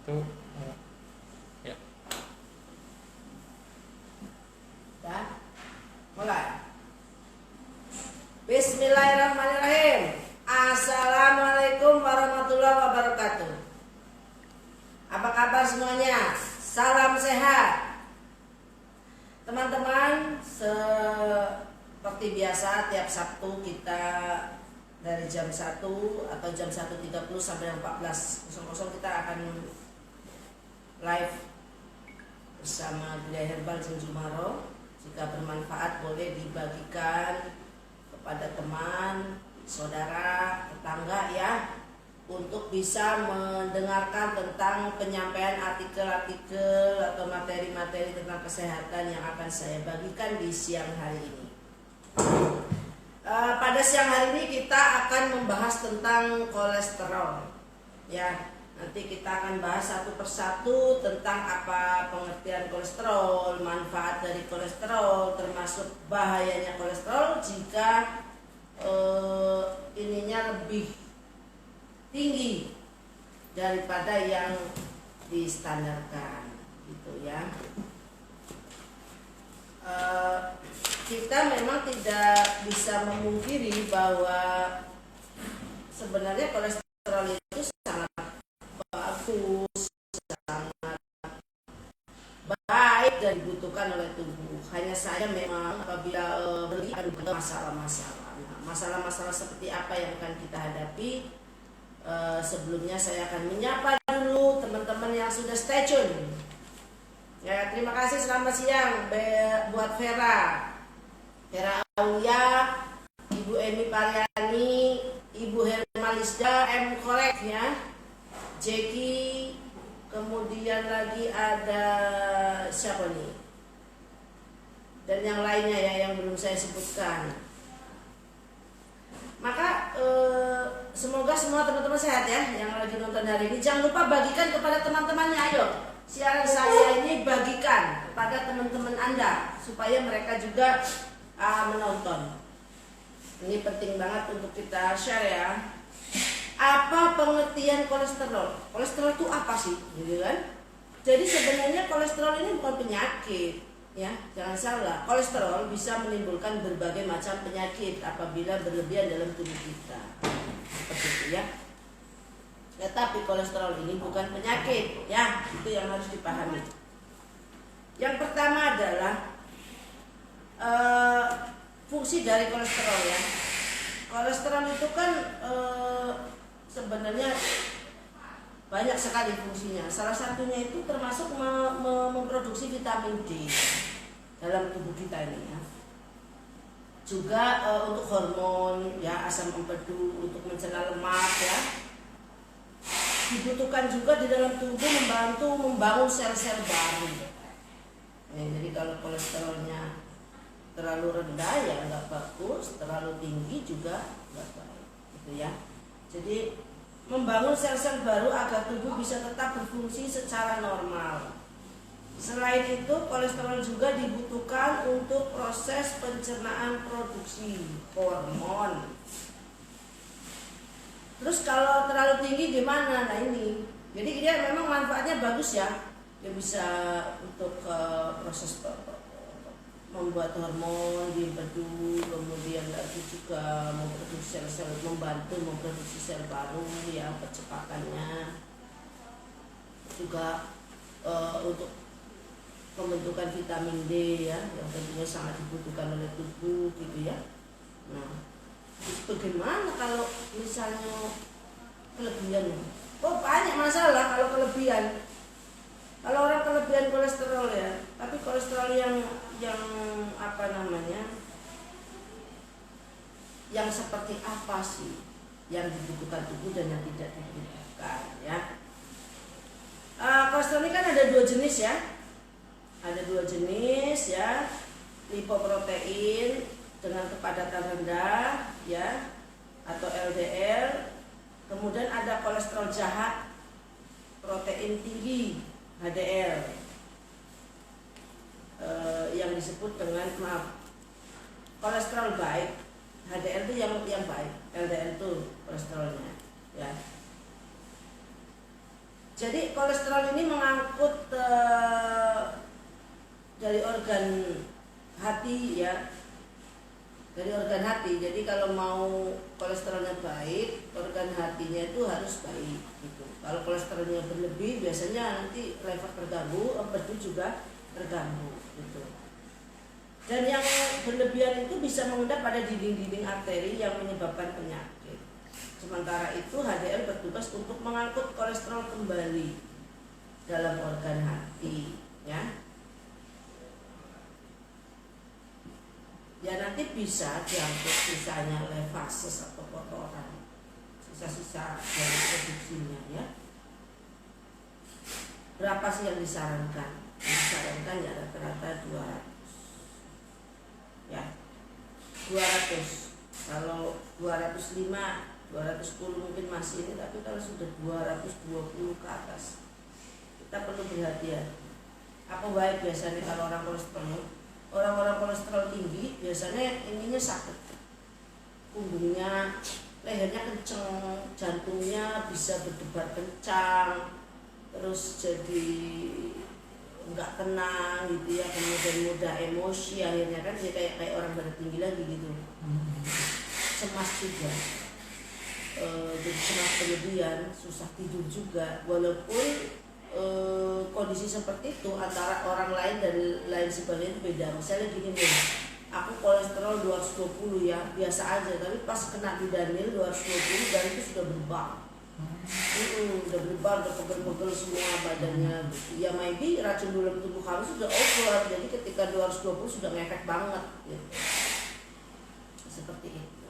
Tuh, ya. Dan mulai. Bismillahirrahmanirrahim. Assalamualaikum warahmatullahi wabarakatuh. Apa kabar semuanya? Salam sehat. Teman-teman, seperti biasa tiap Sabtu kita dari jam 1 atau jam 1.30 sampai 14.00 kita akan live bersama Budaya Herbal Jumaro. Jika bermanfaat boleh dibagikan kepada teman, saudara, tetangga ya, untuk bisa mendengarkan tentang penyampaian artikel-artikel atau materi-materi tentang kesehatan yang akan saya bagikan di siang hari ini. Pada siang hari ini kita akan membahas tentang kolesterol ya. Nanti kita akan bahas satu persatu tentang apa pengertian kolesterol, manfaat dari kolesterol, termasuk bahayanya kolesterol jika ininya lebih tinggi daripada yang distandarkan, gitu ya. Kita memang tidak bisa memungkiri bahwa sebenarnya kolesterol itu sangat bagus, sangat baik dan dibutuhkan oleh tubuh. Hanya saja memang apabila berlebih akan ada masalah-masalah. Nah, masalah-masalah seperti apa yang akan kita hadapi? Sebelumnya saya akan menyapa dulu teman-teman yang sudah stay tune. Ya, terima kasih, selamat siang buat Vera Aulia, Ibu Emi Pariani, Ibu Hermalisda, M Korek ya, Jeki, kemudian lagi ada siapa nih? Dan yang lainnya ya yang belum saya sebutkan. Maka semoga semua teman-teman sehat ya yang lagi nonton hari ini. Jangan lupa bagikan kepada teman-temannya, ayo. Siaran saya ini bagikan kepada teman-teman Anda supaya mereka juga menonton. Ini penting banget untuk kita share ya. Apa pengertian kolesterol? Kolesterol itu apa sih? Gitu kan? Jadi sebenarnya kolesterol ini bukan penyakit, ya. Jangan salah. Kolesterol bisa menimbulkan berbagai macam penyakit apabila berlebihan dalam tubuh kita. Seperti itu ya. Tetapi kolesterol ini bukan penyakit, ya. Itu yang harus dipahami. Yang pertama adalah fungsi dari kolesterol ya. Kolesterol itu kan sebenarnya banyak sekali fungsinya. Salah satunya itu termasuk memproduksi vitamin D dalam tubuh kita ini ya. Juga untuk hormon ya, asam empedu, untuk mencerna lemak ya. Dibutuhkan juga di dalam tubuh membantu membangun sel-sel baru. Jadi kalau kolesterolnya terlalu rendah ya nggak bagus, terlalu tinggi juga nggak baik, gitu ya. Jadi membangun sel-sel baru agar tubuh bisa tetap berfungsi secara normal. Selain itu, kolesterol juga dibutuhkan untuk proses pencernaan produksi hormon. Terus kalau terlalu tinggi gimana? Nah ini, jadi dia memang manfaatnya bagus ya. Dia bisa untuk proses membuat hormon di empedu, kemudian lagi juga memproduksi sel-sel, membantu memproduksi sel baru ya, percepatannya juga untuk pembentukan vitamin D ya, yang tentunya sangat dibutuhkan oleh tubuh gitu ya. Nah, bagaimana kalau misalnya kelebihan? Oh banyak masalah kalau kelebihan. Kalau orang kelebihan kolesterol ya, tapi kolesterol yang apa namanya, yang seperti apa sih yang dibutuhkan tubuh dan yang tidak dibutuhkan ya. Kolesterol ini kan ada dua jenis ya, ya, lipoprotein dengan kepadatan rendah ya, atau LDL. Kemudian ada kolesterol jahat, protein tinggi, HDL, yang disebut dengan kolesterol baik. HDL itu yang baik, LDL itu kolesterolnya ya. Jadi kolesterol ini mengangkut dari organ hati ya, dari organ hati. Jadi kalau mau kolesterolnya baik, organ hatinya itu harus baik gitu. Kalau kolesterolnya berlebih, biasanya nanti lever terganggu, empedu juga terganggu gitu. Dan yang berlebihan itu bisa mengendap pada dinding-dinding arteri yang menyebabkan penyakit. Sementara itu HDL bertugas untuk mengangkut kolesterol kembali dalam organ hati ya. Ya nanti bisa diangkut sisanya oleh vases atau kotoran, sisa-sisa dari produksinya ya. Berapa sih yang disarankan? Yang disarankan ya rata-rata 200 ya, 200. Kalau 205, 210 mungkin masih ini, tapi kalau sudah 220 ke atas kita perlu berhati-hati. Apa baik biasanya kalau orang kolesterol? Orang-orang kolesterol tinggi biasanya ininya sakit, punggungnya, lehernya kenceng, jantungnya bisa berdebar kencang, terus jadi nggak tenang gitu ya, kemudian mudah emosi, akhirnya kan dia kayak orang darah tinggi lagi gitu, cemas juga, jadi cemas berlebihan, susah tidur juga, walaupun kondisi seperti itu antara orang lain dan lain sebagainya itu beda. Misalnya gini nih, aku kolesterol 220 ya, biasa aja, tapi pas kena bidanil 220 dan itu sudah berubah. Udah berubah, udah pegel-pegel semua badannya gitu. Ya maybe racun dalam tubuh kamu sudah over, jadi ketika 220 sudah ngefek banget gitu. Seperti itu.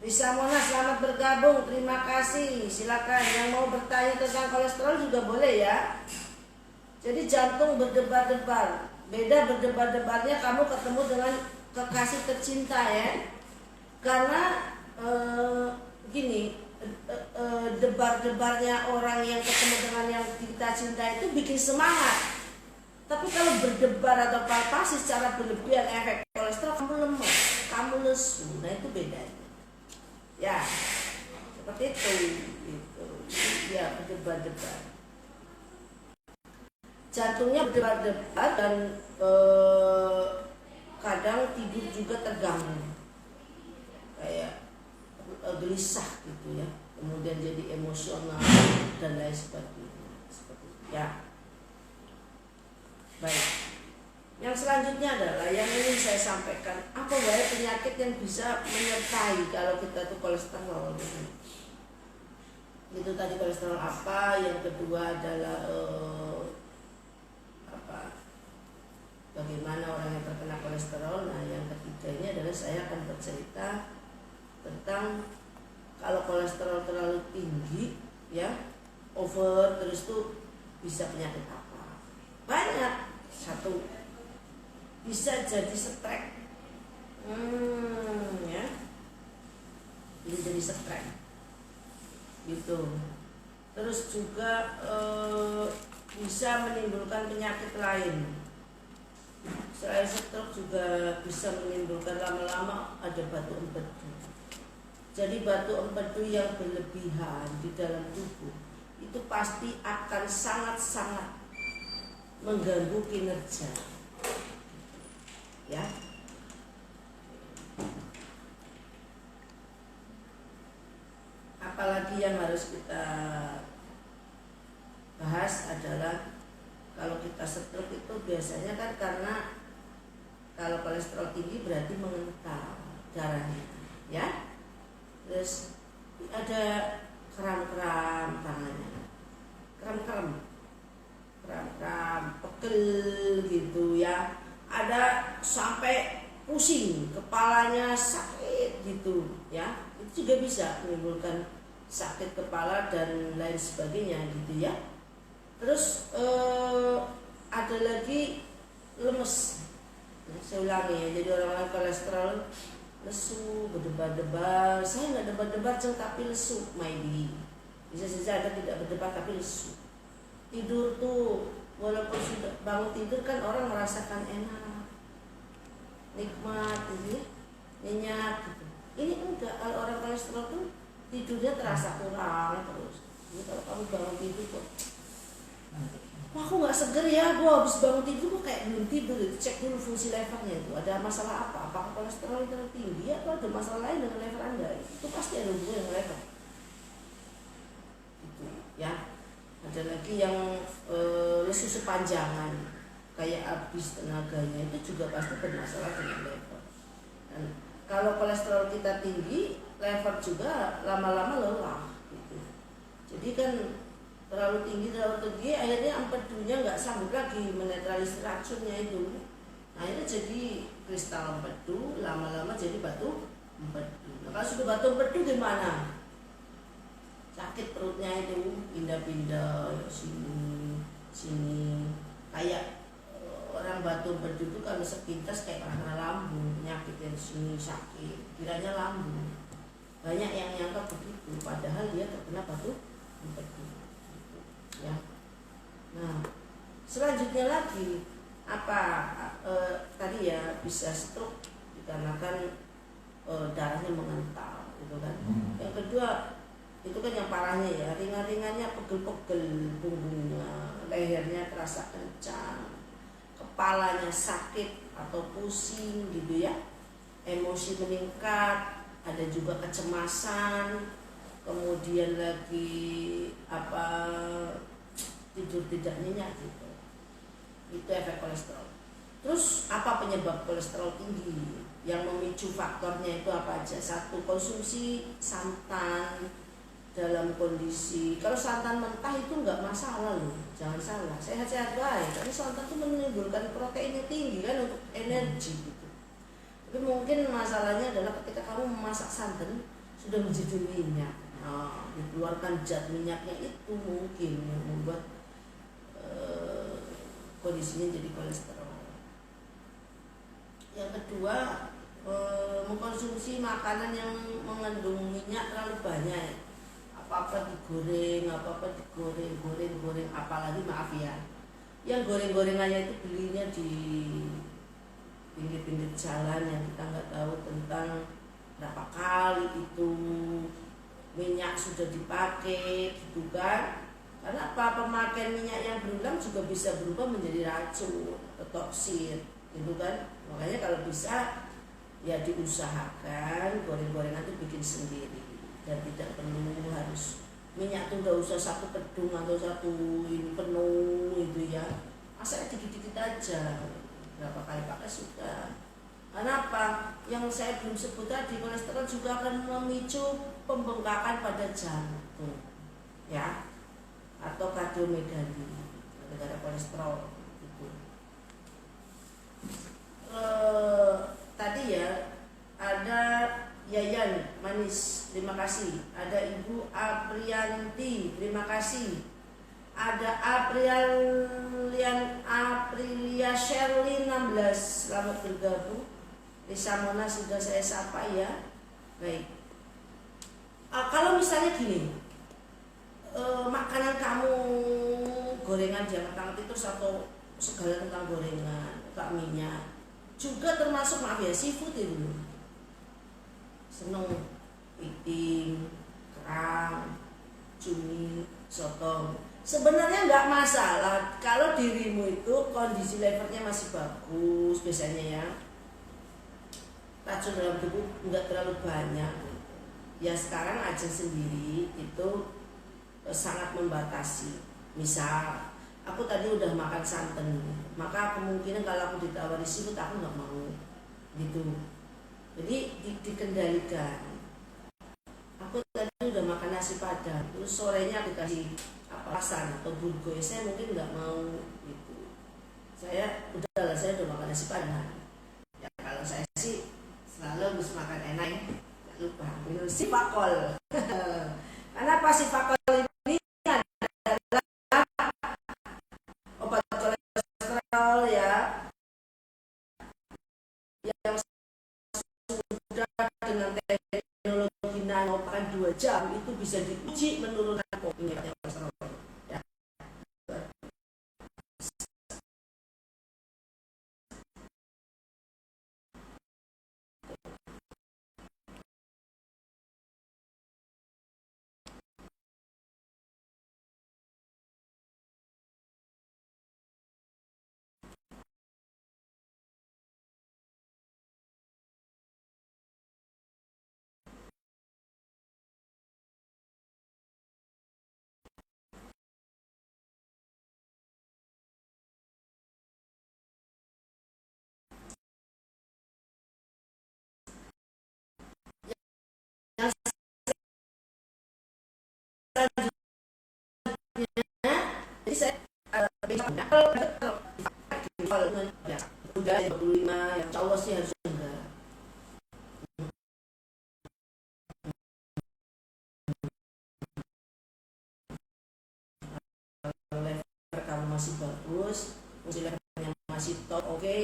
Risa Mona, selamat bergabung, terima kasih. Silakan yang mau bertanya tentang kolesterol juga boleh ya. Jadi jantung berdebar-debar, beda berdebar-debarnya kamu ketemu dengan kekasih tercinta ya. Karena gini, debar-debarnya orang yang ketemu dengan yang kita cinta itu bikin semangat. Tapi kalau berdebar atau palpasi secara berlebihan efek kolesterol, kamu lemah, kamu lesu. Nah itu bedanya. Ya, seperti itu gitu. Ya, berdebar-debar. Jantungnya berdebar-debar dan kadang tidur juga terganggu, kayak gelisah gitu ya, kemudian jadi emosional dan lain sebagainya. Seperti itu. Ya, baik. Yang selanjutnya adalah yang ingin saya sampaikan, apa banyak penyakit yang bisa menyertai kalau kita tuh kolesterol gitu. Itu tadi kolesterol apa, yang kedua adalah bagaimana orang yang terkena kolesterol. Nah yang ketiga ini adalah saya akan bercerita tentang kalau kolesterol terlalu tinggi ya, over terus tuh bisa penyakit apa. Banyak. Satu, bisa jadi stroke, ya, bisa jadi stroke, gitu. Terus juga bisa menimbulkan penyakit lain. Selain stroke juga bisa menimbulkan lama-lama ada batu empedu. Jadi batu empedu yang berlebihan di dalam tubuh itu pasti akan sangat-sangat mengganggu kinerja. Ya, apalagi yang harus kita bahas adalah kalau kita stroke itu biasanya kan karena kalau kolesterol tinggi berarti mengental darahnya, ya. Terus ada kram-kram tangannya, kram-kram, pegel gitu ya. Ada sampai pusing, kepalanya sakit gitu ya. Itu juga bisa menimbulkan sakit kepala dan lain sebagainya gitu ya. Terus ada lagi lemes. Nah, saya ulangi ya, jadi orang-orang kolesterol lesu, berdebar-debar. Saya nggak debar-debar tapi lesu, maybe. Bisa saja ada tidak berdebar tapi lesu. Tidur tuh walaupun sudah bangun tidur kan orang merasakan enak, nikmat gitu ya, nyenyak gitu. Ini enggak, kalau orang kolesterol tuh tidurnya terasa kurang terus. aku bangun tidur kok, wah aku nggak seger ya, gue habis bangun tidur kok kayak belum tidur. Itu cek dulu fungsi levernya itu, ada masalah apa, apakah kolesterol terlalu tinggi atau ada masalah lain dengan lever anda. Itu pasti ada hubungan dengan lever itu ya. Ada lagi yang lesu sepanjangan, kayak habis tenaganya, itu juga pasti bermasalah dengan lever. Dan kalau kolesterol kita tinggi, lever juga lama-lama lelah gitu. Jadi kan terlalu tinggi, akhirnya empedunya nggak sanggup lagi menetralisir racunnya itu. Akhirnya jadi kristal empedu, lama-lama jadi batu empedu. Nah, kalau sudah batu empedu gimana? Sakit perutnya itu, pindah-pindah sini. Kayak orang batu empedu itu kalau sepintas kayak kena lambung, penyakit yang sini sakit, kiranya lambung. Banyak yang nyangka begitu, padahal dia terkena batu empedu. Ya. Nah, selanjutnya lagi tadi ya bisa stroke dikarenakan darahnya mengental, gitu kan. Yang kedua itu kan yang parahnya ya, ringan-ringannya pegel-pegel punggungnya, lehernya terasa kencang, kepalanya sakit atau pusing gitu ya, emosi meningkat, ada juga kecemasan, kemudian lagi tidur tidak nyenyak gitu. Itu efek kolesterol. Terus apa penyebab kolesterol tinggi? Yang memicu faktornya itu apa aja? Satu, konsumsi santan dalam kondisi, kalau santan mentah itu nggak masalah loh, jangan salah, sehat-sehat baik. Tapi santan itu menimbulkan proteinnya tinggi kan untuk energi gitu. Tapi mungkin masalahnya adalah ketika kamu memasak santan sudah menjadi minyak, dikeluarkan zat minyaknya itu mungkin yang membuat kondisinya jadi kolesterol. Yang kedua, mengkonsumsi makanan yang mengandung minyak terlalu banyak. Apa-apa digoreng, goreng, apalagi maaf ya, yang goreng-gorengannya itu belinya di pinggir-pinggir jalan yang kita nggak tahu tentang berapa kali itu minyak sudah dipakai gitu kan. Karena apa, pemakaian minyak yang berulang juga bisa berubah menjadi racun atau toksin gitu kan. Makanya kalau bisa ya diusahakan goreng-gorengan itu bikin sendiri, dan tidak perlu harus minyak tuh nggak usah satu pedung atau satu ini penuh itu ya, asal dikit-dikit aja, berapa kali pakai sudah. Karena apa, yang saya belum sebut tadi, kolesterol juga akan memicu pembengkakan pada jantung ya, atau kardiomegali gara-gara kolesterol itu. Tadi ya ada Yayan Manis, terima kasih. Ada Ibu Aprianti, terima kasih. Ada Aprilia Sherly 16, selamat bergabung. Lisa Mona sudah saya sapa ya. Baik. Kalau misalnya gini, makanan kamu gorengan jangan terus atau segala tentang gorengan, tak minyak, juga termasuk maaf ya seafood itu. Seneng iting, kerang, cumi, sotong. Sebenarnya nggak masalah kalau dirimu itu kondisi levernya masih bagus biasanya ya. Racun dalam tubuh nggak terlalu banyak. Ya sekarang aja sendiri itu sangat membatasi. Misal aku tadi udah makan santan, maka kemungkinan kalau aku ditawari seafood aku nggak mau gitu. Jadi dikendalikan. Aku tadi udah makan nasi padang, terus sorenya aku kasih pasan atau burgo, saya mungkin nggak mau gitu. Saya udah makan nasi padang. Ya kalau saya sih selalu harus makan enak, nggak lupa minum sipakol. Karena apa, sipakol ini adalah obat kolesterol ya, yang dengan teknologi nano 2 jam itu bisa diuji menurunkan kolesterol. Yang selanjutnya, jadi saya udah 25 yang insya Allah sih harus enggak. Level kamu masih bagus, fungsi levelnya masih top, oke.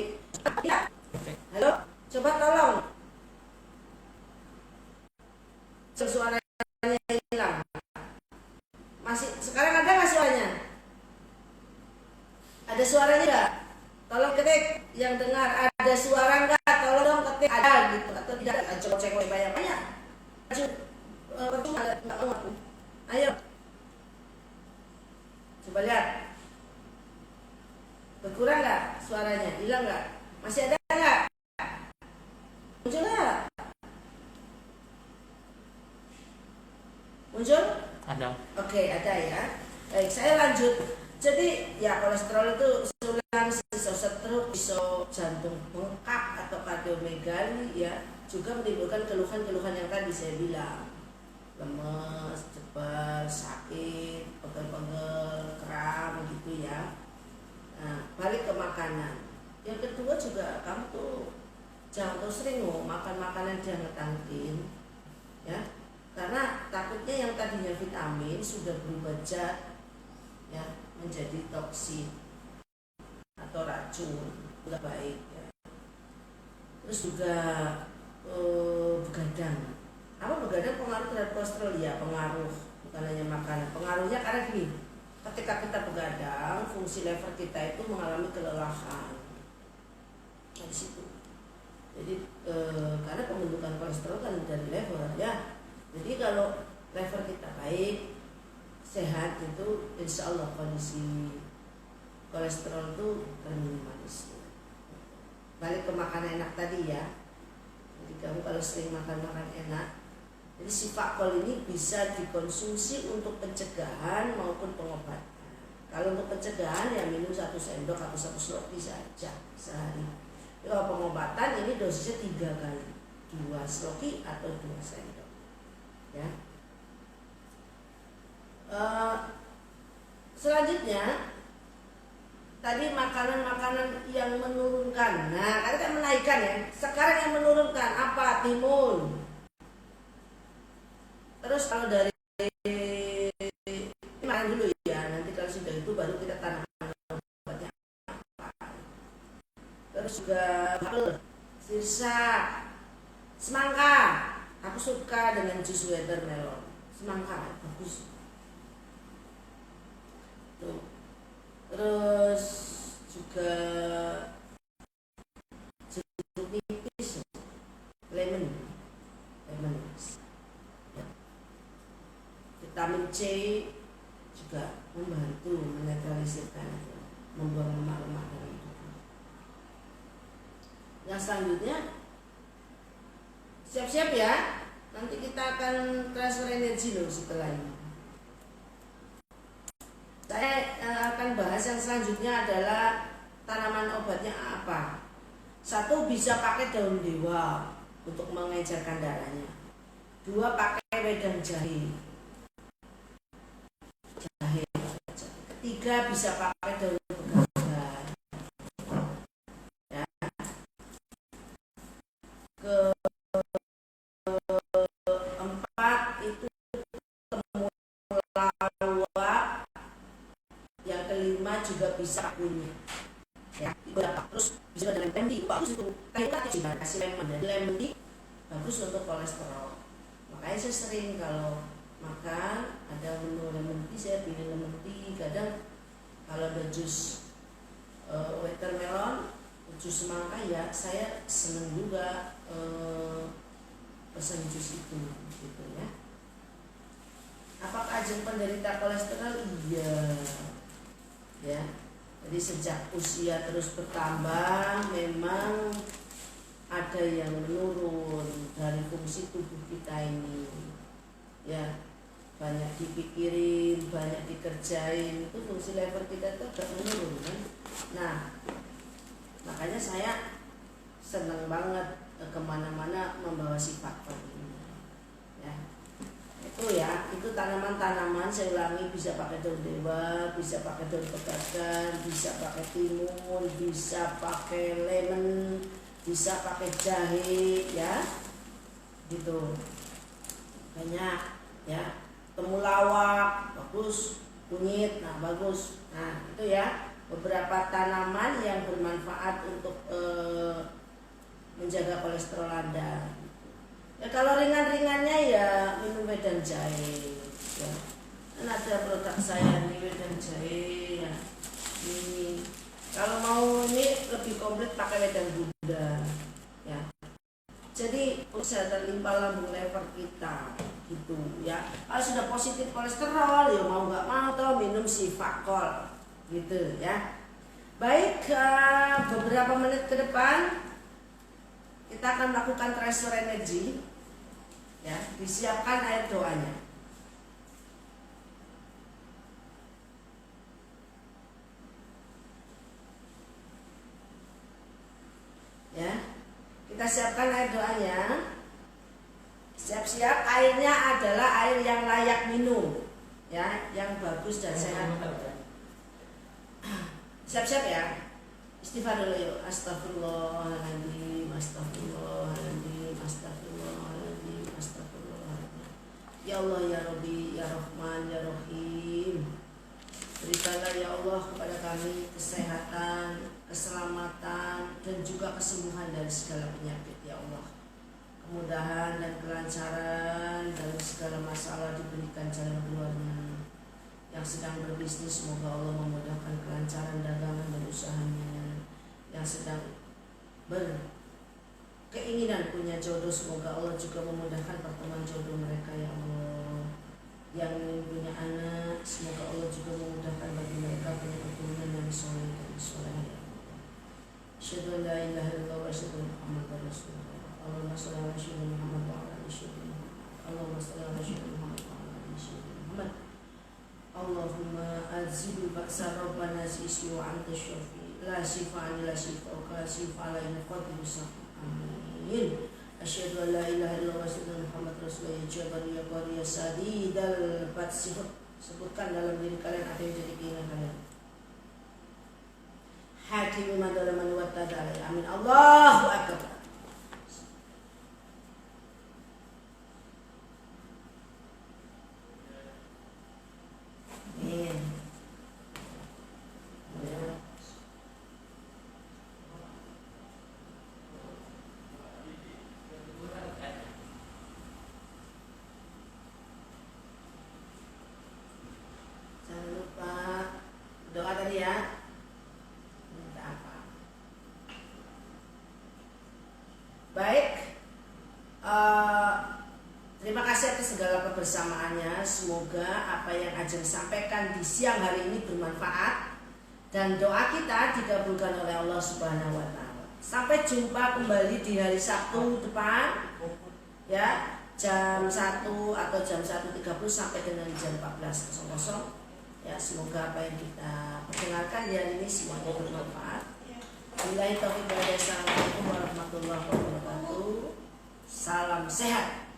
Ya, halo, coba tolong suaranya hilang. Masih sekarang ada nggak suaranya? Ada suaranya nggak? Tolong ketik yang dengar, ada suara nggak? Tolong dong ketik ada gitu atau tidak? Coba cek banyak. Ayo, coba lihat. Berkurang nggak suaranya? Hilang nggak? Masih ada nggak? Muncul nggak? Muncul? Ada. Oke, ada ya. Baik, saya lanjut. Jadi ya kolesterol itu usulan bisa stroke, bisa jantung bengkak atau kardiomegali ya, juga menimbulkan keluhan-keluhan yang tadi saya bilang. Lemes, cepat, sakit, pegel-pegel, kram gitu ya. Nah, balik ke makanan. Yang kedua juga kamu tuh jangan terus sering makan makanan yang ngetangkin ya. Karena takutnya yang tadinya vitamin sudah berubah zat ya menjadi toksin atau racun, tidak baik ya. Terus juga begadang. Apa begadang pengaruh terhadap kolesterol? Ya pengaruh, bukan hanya makanan. Pengaruhnya karena gini, ketika kita begadang, fungsi lever kita itu mengalami kelelahan. Nah, di situ. Jadi karena pembentukan kolesterol kan dari lever ya. Jadi kalau lever kita baik, sehat itu insya Allah kondisi kolesterol itu terminimalisir. Balik ke makanan enak tadi ya. Jadi kamu kalau sering makan enak, jadi si fakol ini bisa dikonsumsi untuk pencegahan maupun pengobatan. Kalau untuk pencegahan ya minum 1 sendok atau 1 sloki saja sehari. Kalau pengobatan ini dosisnya 3 kali, 2 sloki atau 2 sendok. Ya. Selanjutnya tadi makanan-makanan yang menurunkan. Nah, kali kan menaikkan ya. Sekarang yang menurunkan apa? Timun. Terus kalau dari makan dulu ya. Nanti kalau sudah itu baru kita tanamkan obatnya apa. Terus juga apel, sirsa, semangka. Aku suka dengan jus watermelon. Semangka bagus. Tuh. Terus juga jeruk nipis, lemon. Ya. Vitamin C juga membantu menetralisirkan, membuang lemak-lemak dari tubuh. Yang selanjutnya siap-siap ya. Nanti kita akan transfer energi loh setelah ini. Saya akan bahas yang selanjutnya adalah tanaman obatnya apa. 1 bisa pakai daun dewa untuk mengejarkan darahnya. 2 pakai wedang jahe. 3 bisa pakai daun begadang. Ya. Keempat itu temulawak. Yang kelima juga bisa kunyit. Ya, terus bisa dengan lemon tea, bagus itu. Kita kasih lemon dan lemon tea bagus untuk kolesterol. Makanya saya sering kalau makan ada menu lemon tea, saya pilih lemon tea. Kadang kalau ada jus watermelon, jus semangka ya saya seneng juga pesan jus itu gitu ya. Apakah ajeng penderita kolesterol? Iya ya. Jadi sejak usia terus bertambah memang ada yang menurun dari fungsi tubuh kita ini ya, banyak dipikirin, banyak dikerjain, itu fungsi lever kita itu agak menurun kan. Nah makanya saya senang banget kemana-mana membawa si faktor ini ya. Tuh ya, itu tanaman-tanaman saya ulangi, bisa pakai daun dewa, bisa pakai daun pegagan, bisa pakai timun, bisa pakai lemon, bisa pakai jahe ya. Gitu. Banyak ya. Temulawak bagus, kunyit nah bagus. Nah, itu ya beberapa tanaman yang bermanfaat untuk menjaga kolesterol Anda. Ya kalau ringan-ringannya ya minum wedang jahe ya. Kan ada produk saya nih wedang jahe ya. Ini kalau mau ini lebih komplit pakai wedang Buddha ya. Jadi kesehatan limpa lambung lever kita gitu ya. Kalau sudah positif kolesterol ya mau nggak mau tuh minum Sifakol gitu ya. Baik, beberapa menit ke depan kita akan melakukan transfer energi ya, disiapkan air doanya. Ya. Kita siapkan air doanya. Siap-siap, airnya adalah air yang layak minum ya, yang bagus dan sehat. Siap-siap ya. Istighfar dulu yuk. Astagfirullahaladzim, astagfirullahaladzim, astagfirullahaladzim, astagfirullahaladzim. Ya Allah, ya Rabbi, ya Rahman, ya Rahim. Berikanlah ya Allah kepada kami kesehatan, keselamatan, dan juga kesembuhan dari segala penyakit ya Allah. Kemudahan dan kelancaran dalam segala masalah diberikan jalan keluarnya. Yang sedang berbisnis semoga Allah memudahkan kelancaran dagangan dan usahanya. Yang sedang berkeinginan punya jodoh semoga Allah juga memudahkan pertemuan jodoh mereka ya Allah. Yang ingin punya anak semoga Allah juga memudahkan bagi mereka punya keturunan yang soleh dan soleh ya Allah. Asyhadu an la ilaha illallah wa asyhadu anna Muhammadar Rasulullah. Allahumma shalli ala sayyidina Muhammad wa ala ali sayyidina Muhammad. Allahumma shalli ala sayyidina Muhammad wa ala ali sayyidina Muhammad. Allahumma azil ba'sa rabbana zisi wa anta syafi. La shifa illa shifauka, shifa la inqadiru saqim. Amin. Asyhadu an la ilaha illallah wa asyhadu anna Muhammadar Rasulullah. Jabari ya bari ya sadidal fatsih. Sebutkan dalam diri kalian apa yang jadi keinginan kalian. Hakim madalaman wa ta'ala. Amin. Allahu akbar. Amin. Jangan lupa doa tadi ya. Minta apa? Baik. Terima kasih atas segala kebersamaannya. Semoga apa yang Ajeng sampaikan di siang hari ini bermanfaat dan doa kita dikabulkan oleh Allah Subhanahu wa taala. Sampai jumpa kembali di hari Sabtu depan ya, jam 1 atau jam 1.30 sampai dengan jam 14.00 ya. Semoga apa yang kita perdengarkan di hari ini semuanya bermanfaat. Billahi taufiq wal hidayah. Assalamualaikum warahmatullahi wabarakatuh. Salam sehat.